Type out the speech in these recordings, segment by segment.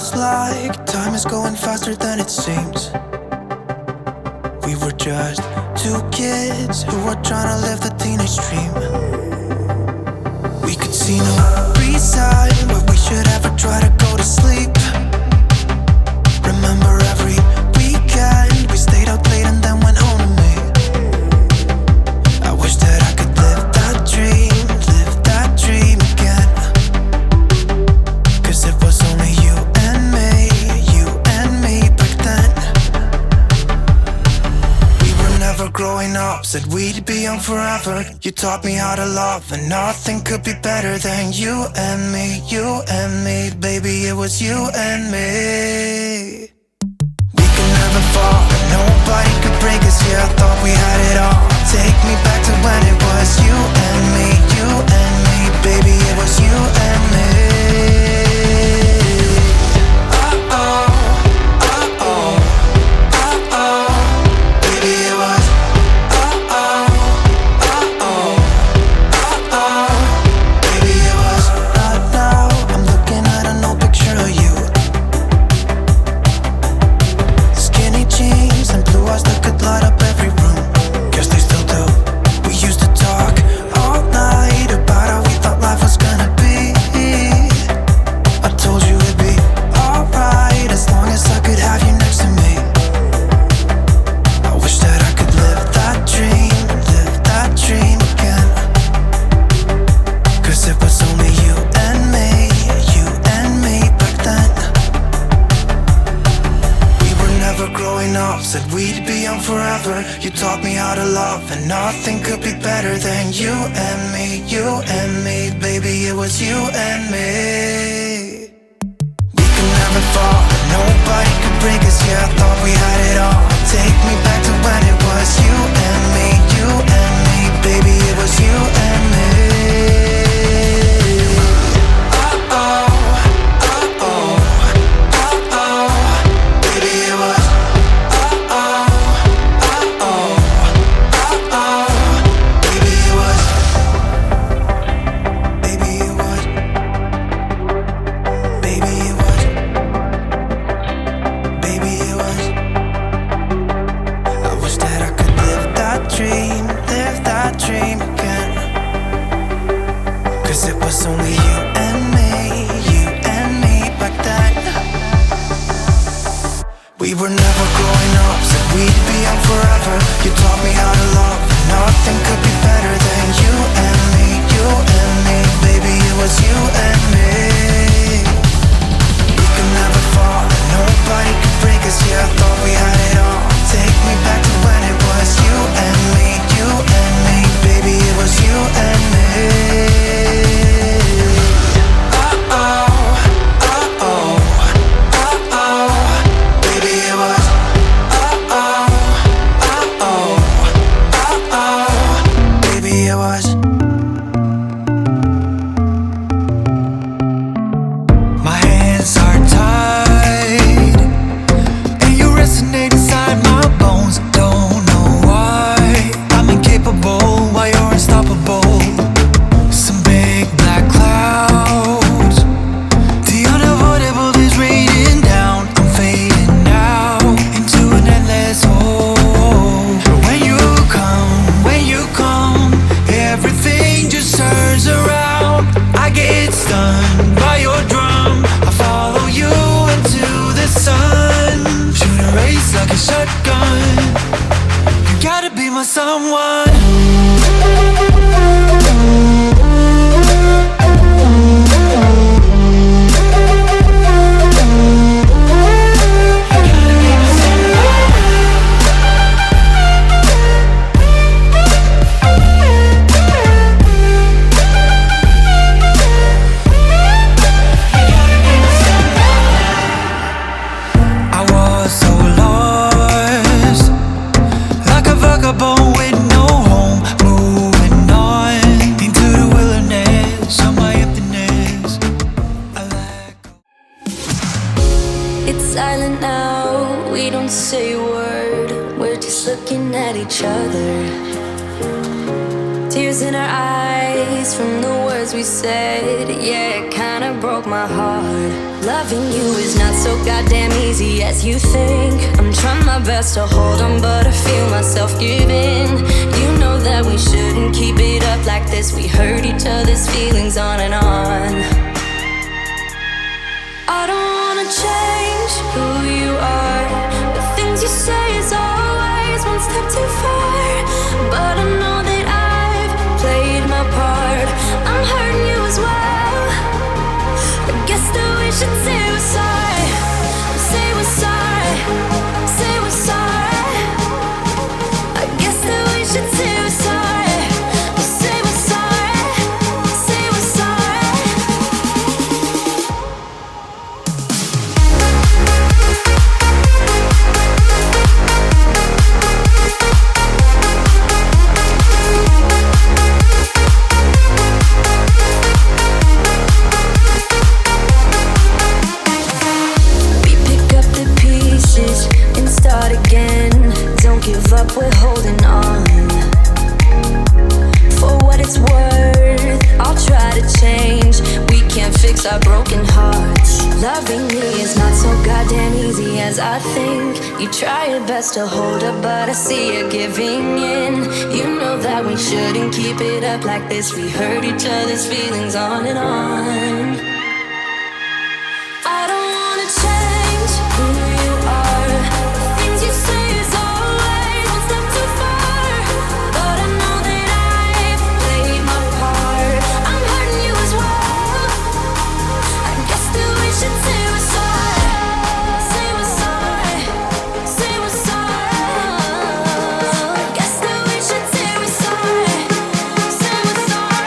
Feels like time is going faster than it seems. We were just two kids who were trying to live the teenage dream. We could see no reason why we should ever try to go to sleep. Remember every weekend we stayed out late and then went home to me. I wish that I could live that dream again. Cause it was only you and me back then. We were never growing up, said we'd be young forever. You taught me how to love, and nothing could be better than you and me, baby, it was you and me. We could never fall, and nobody could break us, yeah, I thought we had it all. Take me back to when it was you and me, baby, it was you and me. You taught me how to love, and nothing could be better than you and me, baby, it was you and me. We could never fall, and nobody could break us, yeah, I thought we had it all. Take me back to when it was you and me, baby, it was you and me. We were never growing up, said we'd be young forever. You taught me how to love, and nothing could be better than you and me, baby, it was you and me. We could never fall, and nobody could break us, yeah, I thought we had it all. Take me back to when it was you and me, baby, it was you and me. say a word, we're just looking at each other. Tears in our eyes from the words we said. Yeah, it kinda broke my heart. Loving you is not so goddamn easy as you think. I'm trying my best to hold on, but I feel myself giving. You know that we shouldn't keep it up like this. We hurt each other's feelings on and on. I don't wanna change who you are. The things you say is always one step too far. But I know that I've played my part. I'm hurting you as well. I guess that we should say we're sorry. Say we're sorry. Say we're sorry. I guess that we should say we're sorry. Say we're sorry. Say we're sorry. And start again. Don't give up, we're holding on. For what it's worth, I'll try to change. We can't fix our broken hearts. Loving me is not so goddamn easy as I think. You try your best to hold up, but I see you giving in. You know that we shouldn't keep it up like this. We hurt each other's feelings on and on. I don't wanna change who you are. The things you say is always one step too far. But I know that I've played my part. I'm hurting you as well. I guess that we should say we're sorry. Say we're sorry. Say we're sorry. I guess that we should say we're sorry. Say we're sorry.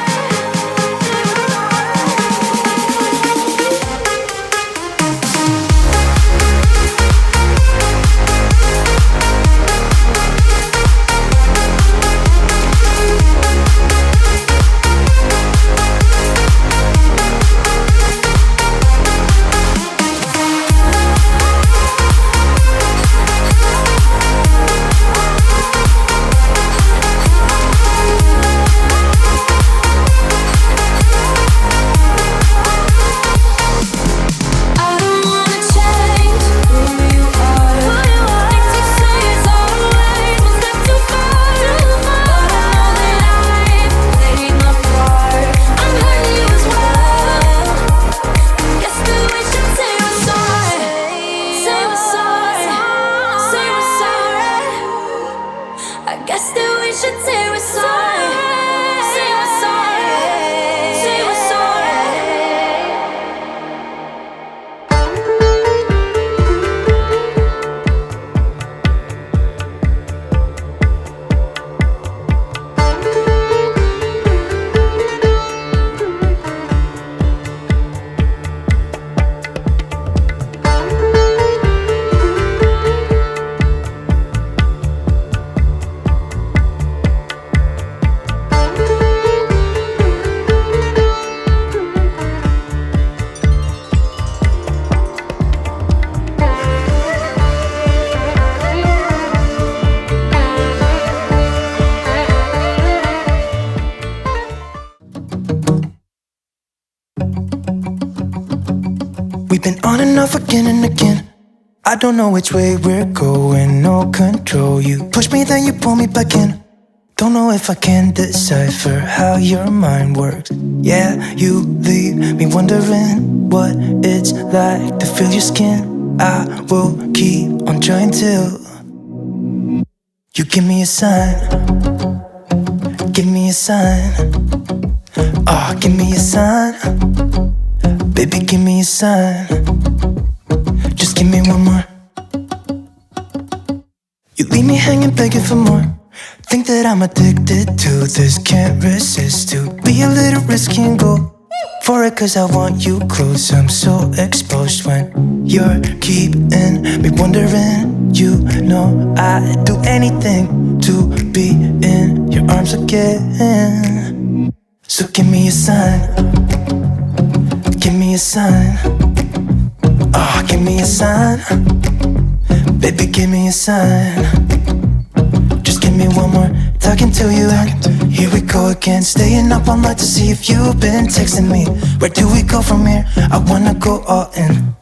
I don't wanna change who you are. The things you say is always one step too far. But I know that I've played my part. I'm hurting you as well. Guess that we should say we're sorry. Say we're sorry. Say we're sorry. I guess that we should say we're sorry. Say we're sorry. Say we're sorry. We've been on and off again and again. I don't know which way we're going, no control. You push me, then you pull me back in. Don't know if I can decipher how your mind works. Yeah, you leave me wondering what it's like to feel your skin. I will keep on trying till you give me a sign. Give me a sign. Oh, give me a sign. Baby, give me a sign. Just give me one more. You leave me hanging, begging for more. Think that I'm addicted to this, can't resist to be a little risky and go for it, cause I want you close. I'm so exposed when you're keeping me wondering. You know I'd do anything to be in your arms again. So give me a sign. Give me a sign. Oh, give me a sign. Baby, give me a sign. Just give me one more talking to you. Here we go again, staying up all night to see if you've been texting me. Where do we go from here? I wanna go all in.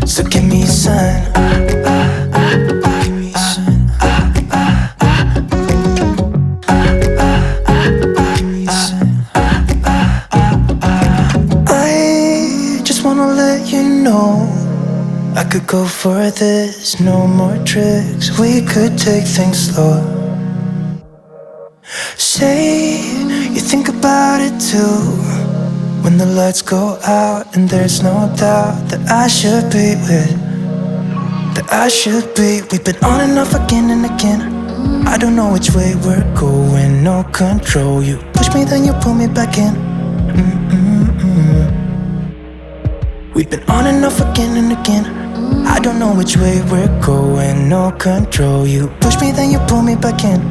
So give me a sign. Give me a sign. Give me a sign. I just wanna let you know I could go for this, no more tricks. We could take things slow. Say you think about it too. When the lights go out and there's no doubt that I should be with, that I should be. We've been on and off again and again. I don't know which way we're going, no control. You push me, then you pull me back in. We've been on and off again and again. I don't know which way we're going, no control. You push me, then you pull me back in.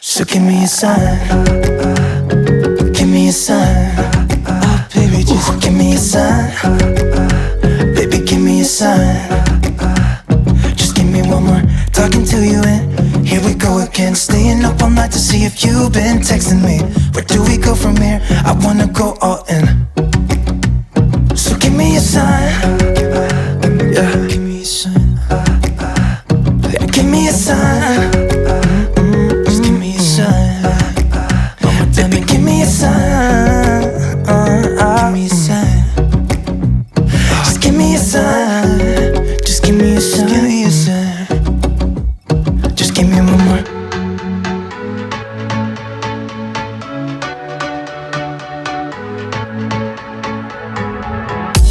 So give me a sign. Give me a sign. Oh baby, just give me a sign. Baby, give me a sign. Just give me one more talking to you and here we go again, staying up all night to see if you've been texting me. Where do we go from here? I wanna go all in. So give me a sign. Yeah, give me a sign. Yeah, give me a sign. Just give me a sign. Baby, give me a sign. Give me a sign. Just give me a sign. Just give me a sign. Give me a sign. Just give me one more.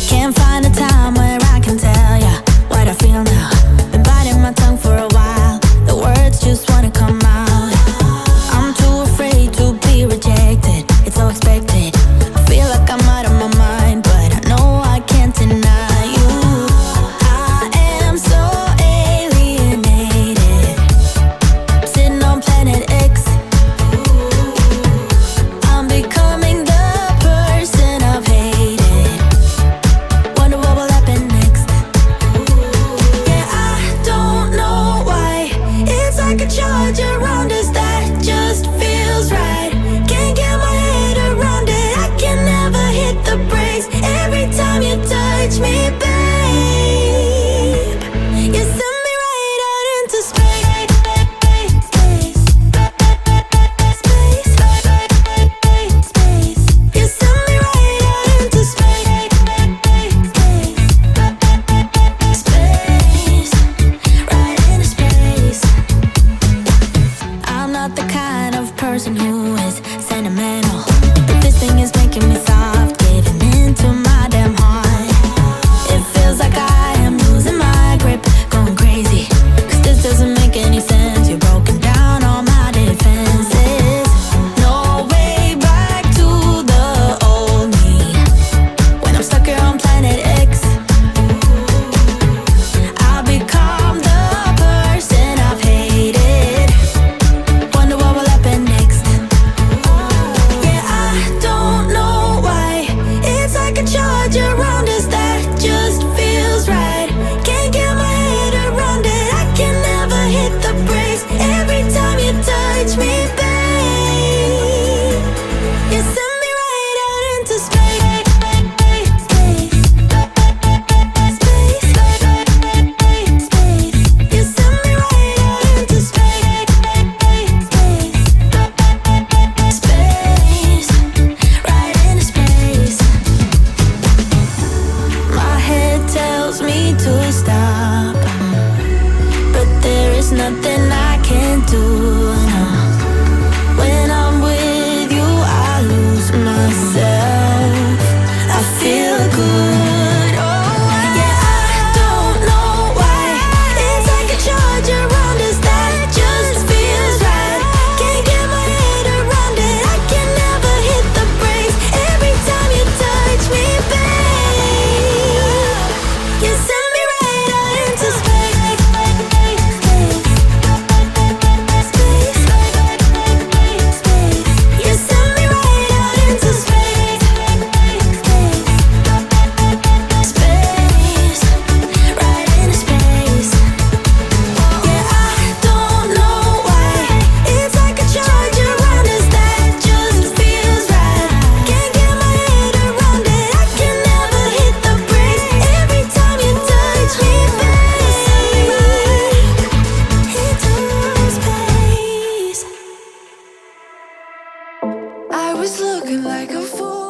Can't find a time where I can tell ya what I feel now. Been biting my tongue for a while. The words just wanna come out. I'm too afraid to be rejected. It's so expected. I feel like I'm out of my mind, but I know I can't deny you. I am so alienated. Sitting on planet X. I'm becoming the person I've hated. Wonder what will happen next. Yeah, I don't know why. It's like a charge around us that just feels right. Can't get my head around it. I can never hit the brakes. Every time you touch me, babe, you send me right out into space. You send me right out into space. Right into space. I'm not the kind of person who is sentimental, but this thing is making me soft, giving into my damn heart. It feels like I am losing my grip, going crazy, 'cause this doesn't make any sense. You're broken down all my defenses. No way back to the old me when I'm stuck here on planet X. I'll become the person I've hated. Wonder what will happen next. Yeah, I don't know why. It's like a charge around us that just feels right. Can't get my head around it. I can never hit the brakes. Every time you touch me, babe, you send me right out into space. You send me right out into space. Right into space. My head tells me to stop, but there is nothing I can do. No. When I'm with you, I lose myself. I feel good. Oh, yeah, I don't know why. It's like a charge around us that just feels right. Can't get my head around it. I can never hit the brakes. Every time you touch me, babe, you send me right out into space. was looking like a fool.